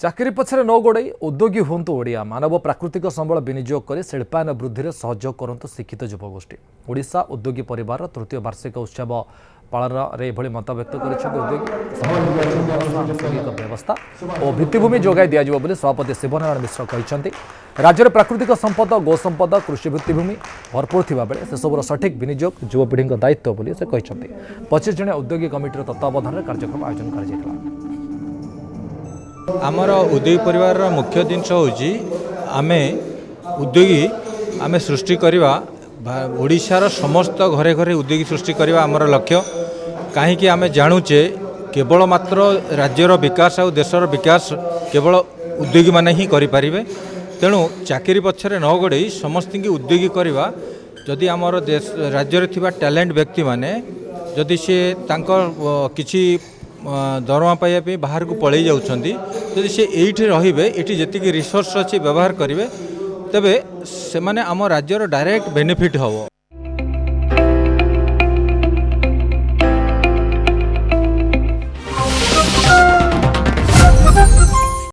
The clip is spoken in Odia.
ଚାକିରି ପଛରେ ନ ଗୋଡ଼ାଇ ଉଦ୍ୟୋଗୀ ହୁଅନ୍ତୁ ଓଡ଼ିଆ ମାନବ ପ୍ରାକୃତିକ ସମ୍ବଳ ବିନିଯୋଗ କରି ଶିଳ୍ପାୟନ ବୃଦ୍ଧିରେ ସହଯୋଗ କରନ୍ତୁ ଶିକ୍ଷିତ ଯୁବଗୋଷ୍ଠୀ ଓଡ଼ିଶା ଉଦ୍ୟୋଗୀ ପରିବାରର ତୃତୀୟ ବାର୍ଷିକ ଉତ୍ସବ ପାଳନରେ ଏଭଳି ମତବ୍ୟକ୍ତ କରିଛନ୍ତି ଉଦ୍ୟୋଗୀ ଆନୁଷଙ୍ଗିକ ବ୍ୟବସ୍ଥା ଓ ଭିତ୍ତିଭୂମି ଯୋଗାଇ ଦିଆଯିବ ବୋଲି ସଭାପତି ଶିବନାରାୟଣ ମିଶ୍ର କହିଛନ୍ତି। ରାଜ୍ୟରେ ପ୍ରାକୃତିକ ସମ୍ପଦ ଗୋସମ୍ପଦ କୃଷି ଭିତ୍ତିଭୂମି ଭରପୁର ଥିବାବେଳେ ସେସବୁର ସଠିକ୍ ବିନିଯୋଗ ଯୁବପିଢ଼ିଙ୍କ ଦାୟିତ୍ୱ ବୋଲି ସେ କହିଛନ୍ତି। 25 ଜଣିଆ ଉଦ୍ୟୋଗୀ କମିଟିର ତତ୍ତ୍ୱାବଧାନରେ କାର୍ଯ୍ୟକ୍ରମ ଆୟୋଜନ କରାଯାଇଥିଲା। आमर उद्योगी परिवार मुख्य जिनस हूँ आमे उद्योगी आमे सृष्टि करवा ओडिशार समस्त घरे घरे उद्योगी सृष्टि करवा आमर लक्ष्य कहीं आमे जानुचे केवल मात्र राज्यर विकास और देशर विकास केवल उद्योगी माने ही करें। तेणु चाकरी पछरे न गोड़े समस्त की उद्योगी करवा जदि आमर देश राज्य थिबा टैलेंट व्यक्ति माने जदि सी किसी दरमा पाइबा बाहर को पलि जाउछंती जदि से एठी रहिबे एठी जेतिकी रिसोर्स अछि व्यवहार करिवे तेबे से माने आम राज्यर डायरेक्ट बेनिफिट हबो।